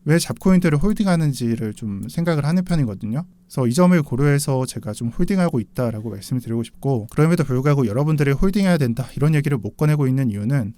왜 잡코인들을 홀딩하는지를 좀 생각을 하는 편이거든요. 그래서 이 점을 고려해서 제가 좀 홀딩하고 있다라고 말씀을 드리고 싶고, 그럼에도 불구하고 여러분들이 홀딩해야 된다 이런 얘기를 못 꺼내고 있는 이유는,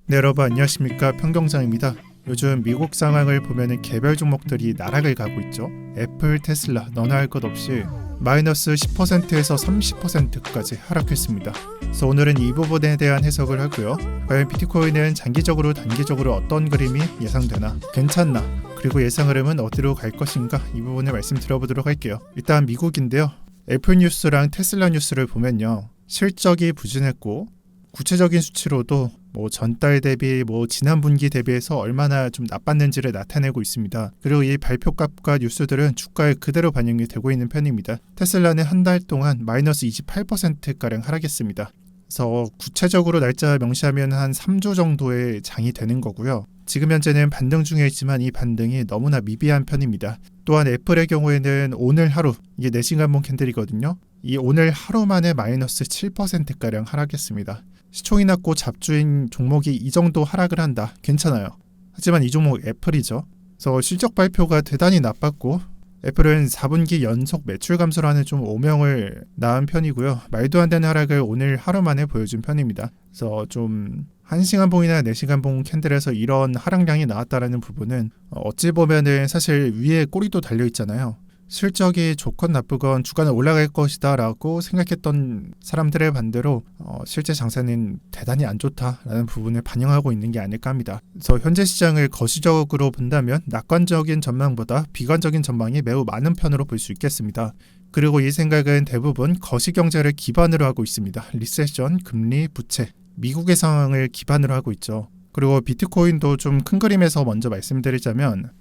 네, 여러분 안녕하십니까, 평경장입니다. 요즘 미국 상황을 보면은 개별 종목들이 나락을 가고 있죠. 애플, 테슬라 너나 할 것 없이 마이너스 10%에서 30%까지 하락했습니다. 그래서 오늘은 이 부분에 대한 해석을 하고요. 과연 비트코인은 장기적으로 단기적으로 어떤 그림이 예상되나, 괜찮나, 그리고 예상 흐름은 어디로 갈 것인가, 이 부분을 말씀드려보도록 할게요. 일단 미국인데요. 애플 뉴스랑 테슬라 뉴스를 보면요, 실적이 부진했고 구체적인 수치로도 전달 대비 지난 분기 대비해서 얼마나 좀 나빴는지를 나타내고 있습니다. 그리고 이 발표값과 뉴스들은 주가에 그대로 반영이 되고 있는 편입니다. 테슬라는 한 달 동안 마이너스 28%가량 하락했습니다. 그래서 구체적으로 날짜 명시하면 한 3주 정도의 장이 되는 거고요. 지금 현재는 반등 중에 있지만 이 반등이 너무나 미비한 편입니다. 또한 애플의 경우에는 오늘 하루, 이게 4시간봉 캔들이거든요. 이 오늘 하루 만에 마이너스 7%가량 하락했습니다. 시총이 낮고 잡주인 종목이 이 정도 하락을 한다, 괜찮아요. 하지만 이 종목 애플이죠. 그래서 실적 발표가 대단히 나빴고, 애플은 4분기 연속 매출 감소라는 좀 오명을 낳은 편이고요. 말도 안 되는 하락을 오늘 하루 만에 보여준 편입니다. 그래서 좀 1시간봉이나 4시간봉 캔들에서 이런 하락량이 나왔다라는 부분은 어찌 보면은 사실 위에 꼬리도 달려있잖아요. 실적이 좋건 나쁘건 주가는 올라갈 것이다 라고 생각했던 사람들의 반대로 실제 장세는 대단히 안 좋다라는 부분을 반영하고 있는 게 아닐까 합니다. 그래서 현재 시장을 거시적으로 본다면 낙관적인 전망보다 비관적인 전망이 매우 많은 편으로 볼 수 있겠습니다. 그리고 이 생각은 대부분 거시경제를 기반으로 하고 있습니다. 리세션, 금리, 부채, 미국의 상황을 기반으로 하고 있죠. 그리고 비트코인도 좀 큰 그림에서 먼저 말씀드리자면,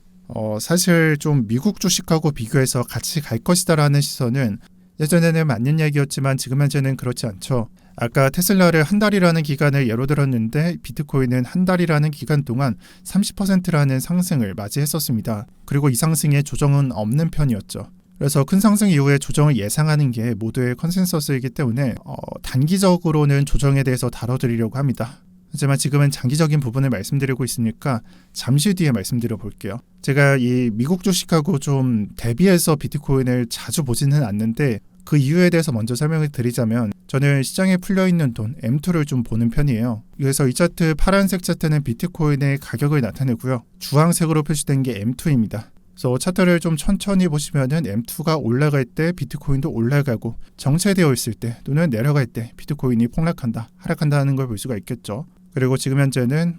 사실 좀 미국 주식하고 비교해서 같이 갈 것이다라는 시선은 예전에는 맞는 얘기였지만 지금 현재는 그렇지 않죠. 아까 테슬라를 한 달이라는 기간을 예로 들었는데 비트코인은 한 달이라는 기간 동안 30%라는 상승을 맞이했었습니다. 그리고 이 상승에 조정은 없는 편이었죠. 그래서 큰 상승 이후에 조정을 예상하는 게 모두의 컨센서스이기 때문에 단기적으로는 조정에 대해서 다뤄드리려고 합니다. 하지만 지금은 장기적인 부분을 말씀드리고 있으니까 잠시 뒤에 말씀드려 볼게요. 제가 이 미국 주식하고 좀 대비해서 비트코인을 자주 보지는 않는데 그 이유에 대해서 먼저 설명을 드리자면, 저는 시장에 풀려있는 돈 M2를 좀 보는 편이에요. 그래서 이 차트, 파란색 차트는 비트코인의 가격을 나타내고요. 주황색으로 표시된 게 M2입니다. 그래서 차트를 좀 천천히 보시면은 M2가 올라갈 때 비트코인도 올라가고, 정체되어 있을 때 또는 내려갈 때 비트코인이 폭락한다, 하락한다는 걸 볼 수가 있겠죠. 그리고 지금 현재는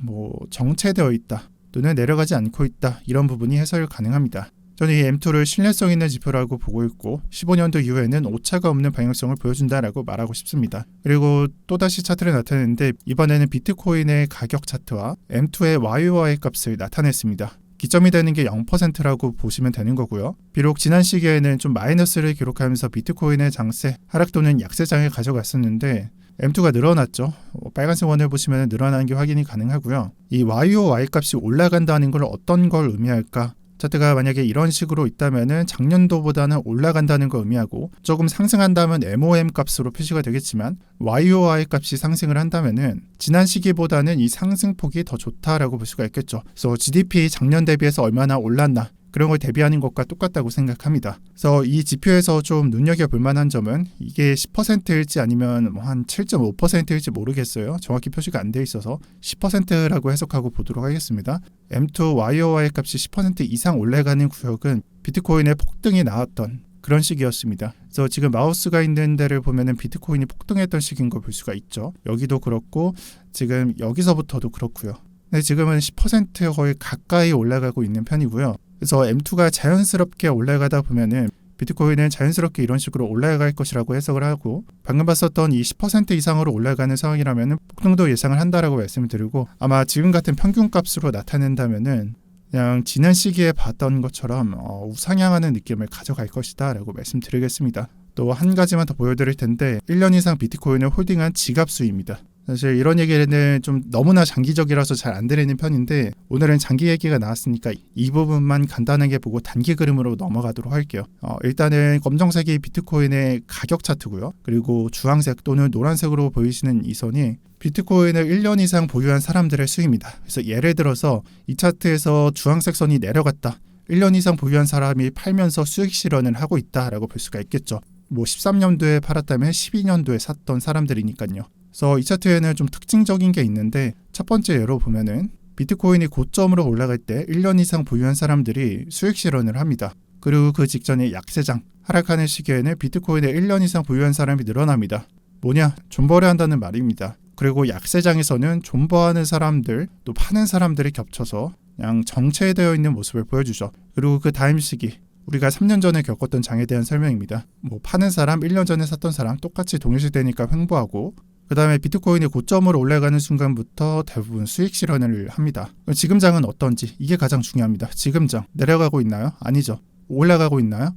정체되어 있다 또는 내려가지 않고 있다, 이런 부분이 해설 가능합니다. 저는 이 M2를 신뢰성 있는 지표라고 보고 있고 15년도 이후에는 오차가 없는 방향성을 보여준다라고 말하고 싶습니다. 그리고 또다시 차트를 나타내는데 이번에는 비트코인의 가격 차트와 M2의 YOY 값을 나타냈습니다. 기점이 되는 게 0%라고 보시면 되는 거고요. 비록 지난 시기에는 좀 마이너스를 기록하면서 비트코인의 장세, 하락 또는 약세장을 가져갔었는데 M2가 늘어났죠. 빨간색 원을 보시면 늘어나는 게 확인이 가능하고요. 이 YOY 값이 올라간다는 걸 어떤 걸 의미할까? 차트가 만약에 이런 식으로 있다면 작년도보다는 올라간다는 걸 의미하고, 조금 상승한다면 MOM 값으로 표시가 되겠지만 YOY 값이 상승을 한다면 지난 시기보다는 이 상승폭이 더 좋다라고 볼 수가 있겠죠. 그래서 GDP 작년 대비해서 얼마나 올랐나, 그런 걸 대비하는 것과 똑같다고 생각합니다. 그래서 이 지표에서 좀 눈여겨볼 만한 점은 이게 10%일지 아니면 한 7.5%일지 모르겠어요. 정확히 표시가 안 돼 있어서 10%라고 해석하고 보도록 하겠습니다. M2 YOY 값이 10% 이상 올라가는 구역은 비트코인의 폭등이 나왔던 그런 시기였습니다. 그래서 지금 마우스가 있는 데를 보면은 비트코인이 폭등했던 시기인 걸 볼 수가 있죠. 여기도 그렇고 지금 여기서부터도 그렇고요. 근데 지금은 10% 거의 가까이 올라가고 있는 편이고요. 그래서 M2가 자연스럽게 올라가다 보면은 비트코인은 자연스럽게 이런 식으로 올라갈 것이라고 해석을 하고, 방금 봤었던 이 10% 이상으로 올라가는 상황이라면 폭등도 예상을 한다라고 말씀을 드리고, 아마 지금 같은 평균값으로 나타낸다면은 그냥 지난 시기에 봤던 것처럼 우상향하는 느낌을 가져갈 것이다 라고 말씀드리겠습니다. 또 한 가지만 더 보여드릴 텐데, 1년 이상 비트코인을 홀딩한 지갑수입니다. 사실 이런 얘기는 좀 너무나 장기적이라서 잘 안 드리는 편인데 오늘은 장기 얘기가 나왔으니까 이 부분만 간단하게 보고 단기 그림으로 넘어가도록 할게요. 일단은 검정색이 비트코인의 가격 차트고요. 그리고 주황색 또는 노란색으로 보이시는 이 선이 비트코인을 1년 이상 보유한 사람들의 수입니다. 그래서 예를 들어서 이 차트에서 주황색 선이 내려갔다. 1년 이상 보유한 사람이 팔면서 수익 실현을 하고 있다라고 볼 수가 있겠죠. 13년도에 팔았다면 12년도에 샀던 사람들이니까요. 그래서 이 차트에는 좀 특징적인 게 있는데 첫 번째 예로 보면은 비트코인이 고점으로 올라갈 때 1년 이상 보유한 사람들이 수익 실현을 합니다. 그리고 그 직전에 약세장 하락하는 시기에는 비트코인을 1년 이상 보유한 사람이 늘어납니다. 뭐냐? 존버를 한다는 말입니다. 그리고 약세장에서는 존버하는 사람들 또 파는 사람들이 겹쳐서 그냥 정체되어 있는 모습을 보여주죠. 그리고 그 다음 시기 우리가 3년 전에 겪었던 장에 대한 설명입니다. 파는 사람, 1년 전에 샀던 사람 똑같이 동일시되니까 횡보하고 그 다음에 비트코인이 고점으로 올라가는 순간부터 대부분 수익 실현을 합니다. 지금 장은 어떤지 이게 가장 중요합니다. 지금 장 내려가고 있나요? 아니죠. 올라가고 있나요?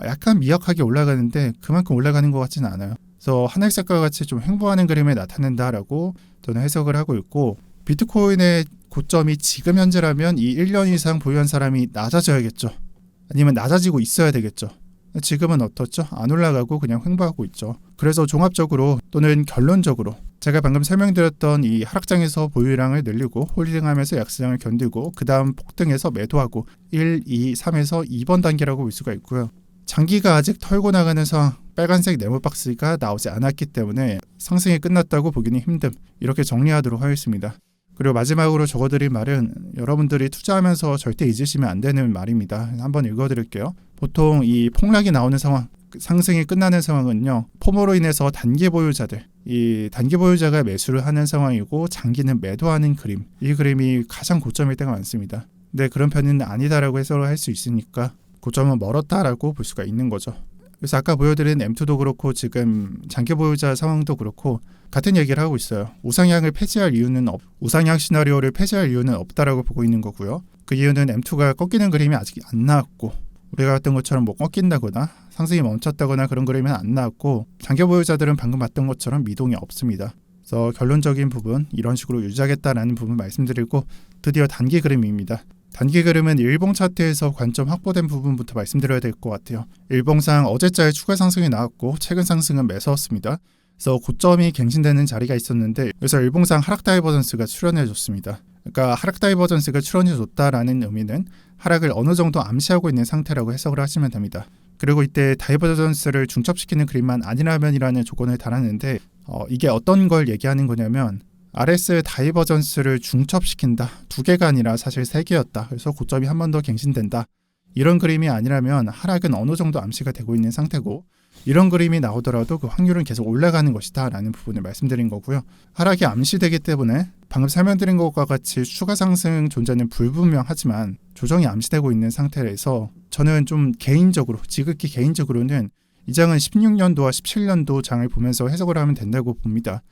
약간 미약하게 올라가는데 그만큼 올라가는 것 같지는 않아요. 그래서 하늘색과 같이 좀 횡보하는 그림을 나타낸다라고 저는 해석을 하고 있고 비트코인의 고점이 지금 현재라면 이 1년 이상 보유한 사람이 낮아져야겠죠. 아니면 낮아지고 있어야 되겠죠. 지금은 어떻죠? 안 올라가고 그냥 횡보하고 있죠. 그래서 종합적으로 또는 결론적으로 제가 방금 설명드렸던 이 하락장에서 보유량을 늘리고 홀딩하면서 약세장을 견디고 그 다음 폭등해서 매도하고 1, 2, 3에서 2번 단계라고 볼 수가 있고요. 장기가 아직 털고 나가는 상황, 빨간색 네모박스가 나오지 않았기 때문에 상승이 끝났다고 보기는 힘듦. 이렇게 정리하도록 하겠습니다. 그리고 마지막으로 적어드릴 말은 여러분들이 투자하면서 절대 잊으시면 안 되는 말입니다. 한번 읽어드릴게요. 보통 이 폭락이 나오는 상황, 상승이 끝나는 상황은요. 포모로 인해서 단기 보유자들, 이 단기 보유자가 매수를 하는 상황이고 장기는 매도하는 그림. 이 그림이 가장 고점일 때가 많습니다. 근데 그런 편은 아니다라고 해석을 할 수 있으니까 고점은 멀었다라고 볼 수가 있는 거죠. 그래서 아까 보여드린 M2도 그렇고 지금 장기 보유자 상황도 그렇고 같은 얘기를 하고 있어요. 우상향을 폐지할 이유는 우상향 시나리오를 폐지할 이유는 없다라고 보고 있는 거고요. 그 이유는 M2가 꺾이는 그림이 아직 안 나왔고 우리가 봤던 것처럼 꺾인다거나 상승이 멈췄다거나 그런 그림은 안 나왔고 장기 보유자들은 방금 봤던 것처럼 미동이 없습니다. 그래서 결론적인 부분 이런 식으로 유지하겠다라는 부분 말씀드리고 드디어 단기 그림입니다. 단기 그림은 일봉 차트에서 관점 확보된 부분부터 말씀드려야 될 것 같아요. 일봉상 어제자에 추가 상승이 나왔고 최근 상승은 매서웠습니다. 그래서 고점이 갱신되는 자리가 있었는데 그래서 일봉상 하락 다이버전스가 출현해줬습니다. 그러니까 하락 다이버전스가 출현해줬다라는 의미는 하락을 어느 정도 암시하고 있는 상태라고 해석을 하시면 됩니다. 그리고 이때 다이버전스를 중첩시키는 그림만 아니라면이라는 조건을 달았는데 이게 어떤 걸 얘기하는 거냐면 RS 다이버전스를 중첩시킨다. 2개가 아니라 사실 3개였다. 그래서 고점이 한 번 더 갱신된다. 이런 그림이 아니라면 하락은 어느 정도 암시가 되고 있는 상태고 이런 그림이 나오더라도 그 확률은 계속 올라가는 것이다 라는 부분을 말씀드린 거고요. 하락이 암시되기 때문에 방금 설명드린 것과 같이 추가 상승 존재는 불분명하지만 조정이 암시되고 있는 상태에서 저는 좀 개인적으로 지극히 개인적으로는 이 장은 16년도와 17년도 장을 보면서 해석을 하면 된다고 봅니다.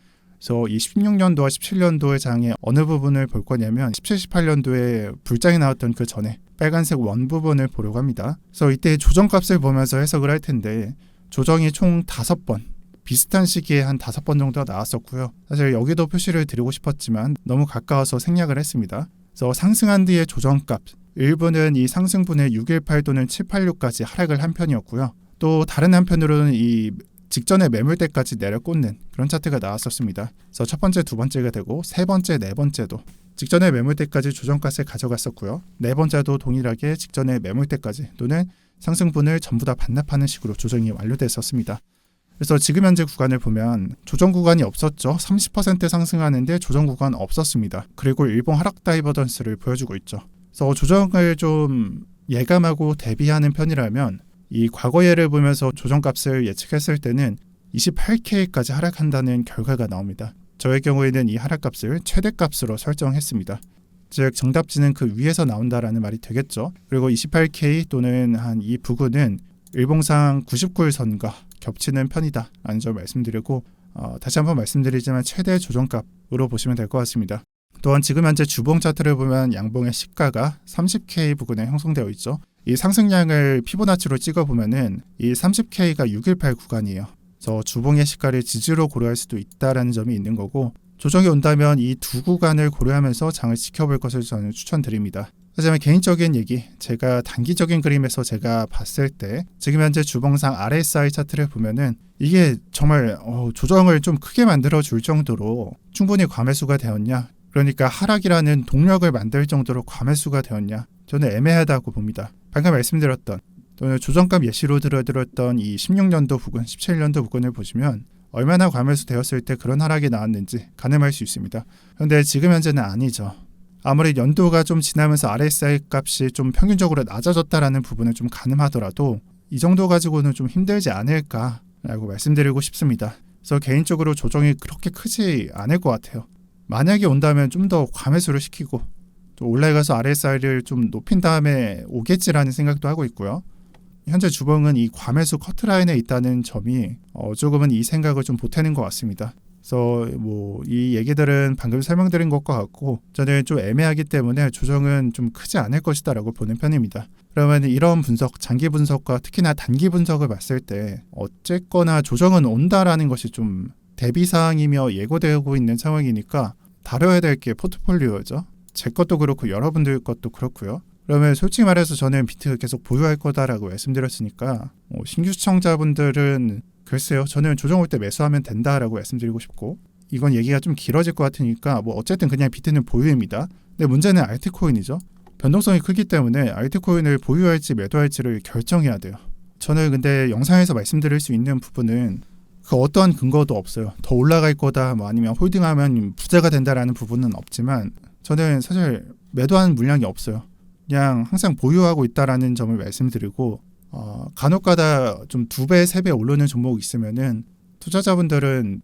그래서 이 16년도와 17년도의 장의 어느 부분을 볼 거냐면 17, 18년도에 불장이 나왔던 그 전에 빨간색 원 부분을 보려고 합니다. 그래서 이때 조정값을 보면서 해석을 할 텐데 조정이 총 5번 비슷한 시기에 한 5번 정도가 나왔었고요. 사실 여기도 표시를 드리고 싶었지만 너무 가까워서 생략을 했습니다. 그래서 상승한 뒤의 조정값 일부는 이 상승분의 618 또는 786까지 하락을 한 편이었고요. 또 다른 한편으로는 이 직전에 매물대까지 내려꽂는 그런 차트가 나왔었습니다. 그래서 첫 번째, 두 번째가 되고 세 번째, 네 번째도 직전에 매물대까지 조정값을 가져갔었고요. 네 번째도 동일하게 직전에 매물대까지 또는 상승분을 전부 다 반납하는 식으로 조정이 완료됐었습니다. 그래서 지금 현재 구간을 보면 조정 구간이 없었죠. 30% 상승하는데 조정 구간 없었습니다. 그리고 일봉 하락 다이버전스를 보여주고 있죠. 그래서 조정을 좀 예감하고 대비하는 편이라면 이 과거 예를 보면서 조정값을 예측했을 때는 28K까지 하락한다는 결과가 나옵니다. 저의 경우에는 이 하락값을 최대값으로 설정했습니다. 즉 정답지는 그 위에서 나온다라는 말이 되겠죠. 그리고 28K 또는 한 이 부근은 일봉상 99일선과 겹치는 편이다 라는 점 말씀드리고 다시 한번 말씀드리지만 최대 조정값으로 보시면 될 것 같습니다. 또한 지금 현재 주봉 차트를 보면 양봉의 시가가 30K 부근에 형성되어 있죠. 이 상승량을 피보나치로 찍어보면은 이 30K가 618 구간이에요. 그래서 주봉의 시가를 지지로 고려할 수도 있다라는 점이 있는 거고 조정이 온다면 이 두 구간을 고려하면서 장을 지켜볼 것을 저는 추천드립니다. 하지만 개인적인 얘기, 제가 단기적인 그림에서 제가 봤을 때 지금 현재 주봉상 RSI 차트를 보면은 이게 정말 조정을 좀 크게 만들어 줄 정도로 충분히 과매수가 되었냐, 그러니까 하락이라는 동력을 만들 정도로 과매수가 되었냐, 저는 애매하다고 봅니다. 방금 말씀드렸던 또는 조정값 예시로 들어드렸던 이 16년도 부근, 17년도 부근을 보시면 얼마나 과매수 되었을 때 그런 하락이 나왔는지 가늠할 수 있습니다. 그런데 지금 현재는 아니죠. 아무리 연도가 좀 지나면서 RSI 값이 좀 평균적으로 낮아졌다라는 부분을 좀 가늠하더라도 이 정도 가지고는 좀 힘들지 않을까라고 말씀드리고 싶습니다. 그래서 개인적으로 조정이 그렇게 크지 않을 것 같아요. 만약에 온다면 좀 더 과매수를 시키고 또 올라가서 RSI를 좀 높인 다음에 오겠지라는 생각도 하고 있고요. 현재 주봉은 이 과매수 커트라인에 있다는 점이 조금은 이 생각을 좀 보태는 것 같습니다. 그래서 이 얘기들은 방금 설명드린 것과 같고 저는 좀 애매하기 때문에 조정은 좀 크지 않을 것이다 라고 보는 편입니다. 그러면 이런 분석, 장기 분석과 특히나 단기 분석을 봤을 때 어쨌거나 조정은 온다라는 것이 좀 대비사항이며 예고되고 있는 상황이니까 다뤄야 될 게 포트폴리오죠. 제 것도 그렇고 여러분들 것도 그렇고요. 그러면 솔직히 말해서 저는 비트 계속 보유할 거다라고 말씀드렸으니까 신규 시청자분들은 글쎄요, 저는 조정 올 때 매수하면 된다라고 말씀드리고 싶고, 이건 얘기가 좀 길어질 것 같으니까 어쨌든 그냥 비트는 보유입니다. 근데 문제는 알트코인이죠. 변동성이 크기 때문에 알트코인을 보유할지 매도할지를 결정해야 돼요. 저는 근데 영상에서 말씀드릴 수 있는 부분은 그 어떠한 근거도 없어요. 더 올라갈 거다, 아니면 홀딩하면 부자가 된다라는 부분은 없지만 저는 사실 매도하는 물량이 없어요. 그냥 항상 보유하고 있다라는 점을 말씀드리고, 간혹가다 좀 2배, 3배 오르는 종목이 있으면은 투자자분들은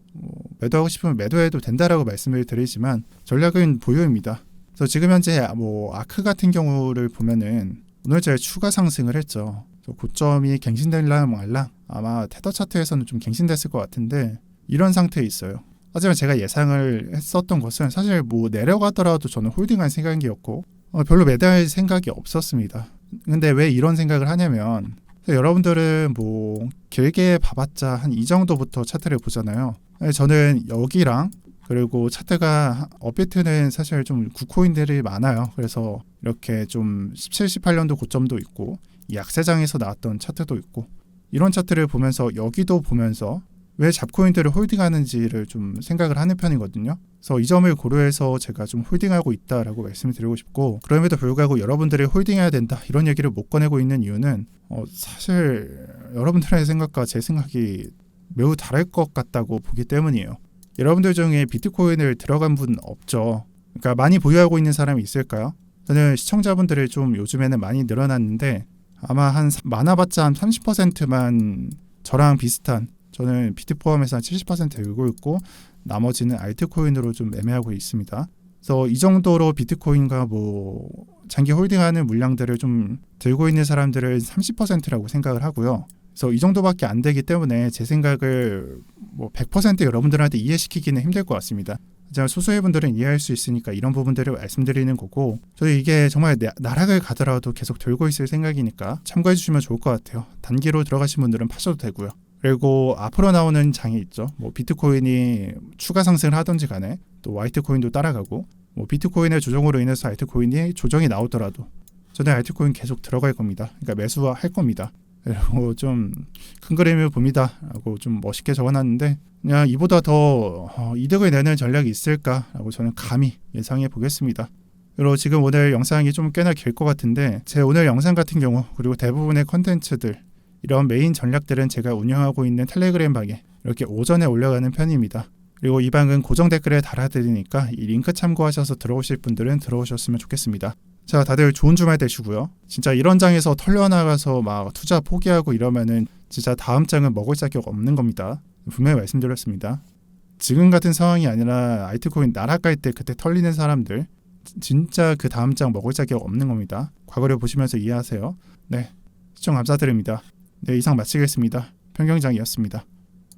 매도하고 싶으면 매도해도 된다라고 말씀을 드리지만 전략은 보유입니다. 그래서 지금 현재 아크 같은 경우를 보면은 오늘 제가 추가 상승을 했죠. 고점이 갱신될랑 말랑 아마 테더 차트에서는 좀 갱신됐을 것 같은데 이런 상태에 있어요. 하지만 제가 예상을 했었던 것은 사실 내려가더라도 저는 홀딩할 생각이었고 별로 매도할 생각이 없었습니다. 근데 왜 이런 생각을 하냐면 여러분들은 길게 봐봤자 한 이 정도부터 차트를 보잖아요. 저는 여기랑 그리고 차트가 업비트는 사실 좀 구코인들이 많아요. 그래서 이렇게 좀 17, 18년도 고점도 있고 약세장에서 나왔던 차트도 있고 이런 차트를 보면서 여기도 보면서 왜 잡코인들을 홀딩하는지를 좀 생각을 하는 편이거든요. 그래서 이 점을 고려해서 제가 좀 홀딩하고 있다라고 말씀을 드리고 싶고, 그럼에도 불구하고 여러분들이 홀딩해야 된다 이런 얘기를 못 꺼내고 있는 이유는 사실 여러분들의 생각과 제 생각이 매우 다를 것 같다고 보기 때문이에요. 여러분들 중에 비트코인을 들어간 분 없죠. 그러니까 많이 보유하고 있는 사람이 있을까요? 저는 시청자분들이 좀 요즘에는 많이 늘어났는데 아마 많아봤자 한 30%만 저랑 비슷한, 저는 비트 포함해서 한 70% 들고 있고 나머지는 알트코인으로 좀 매매하고 있습니다. 그래서 이 정도로 비트코인과 장기 홀딩하는 물량들을 좀 들고 있는 사람들은 30%라고 생각을 하고요. 그래서 이 정도밖에 안 되기 때문에 제 생각을 100% 여러분들한테 이해시키기는 힘들 것 같습니다. 하지만 소수의 분들은 이해할 수 있으니까 이런 부분들을 말씀드리는 거고, 저희 이게 정말 나락을 가더라도 계속 들고 있을 생각이니까 참고해 주시면 좋을 것 같아요. 단기로 들어가신 분들은 파셔도 되고요. 그리고 앞으로 나오는 장이 있죠. 비트코인이 추가 상승을 하든지 간에 또 화이트코인도 따라가고 비트코인의 조정으로 인해서 알트코인이 조정이 나오더라도 저는 알트코인 계속 들어갈 겁니다. 그러니까 매수할 겁니다. 그리고 좀 큰 그림을 봅니다 라고 좀 멋있게 적어놨는데 그냥 이보다 더 이득을 내는 전략이 있을까라고 저는 감히 예상해 보겠습니다. 그리고 지금 오늘 영상이 좀 꽤나 길 것 같은데 제 오늘 영상 같은 경우 그리고 대부분의 컨텐츠들 이런 메인 전략들은 제가 운영하고 있는 텔레그램 방에 이렇게 오전에 올라가는 편입니다. 그리고 이 방은 고정 댓글에 달아드리니까 이 링크 참고하셔서 들어오실 분들은 들어오셨으면 좋겠습니다. 자, 다들 좋은 주말 되시고요. 진짜 이런 장에서 털려나가서 투자 포기하고 이러면은 진짜 다음 장은 먹을 자격 없는 겁니다. 분명히 말씀드렸습니다. 지금 같은 상황이 아니라 알트코인 날아갈 때 그때 털리는 사람들 진짜 그 다음 장 먹을 자격 없는 겁니다. 과거를 보시면서 이해하세요. 네, 시청 감사드립니다. 네, 이상 마치겠습니다. 평경장이었습니다.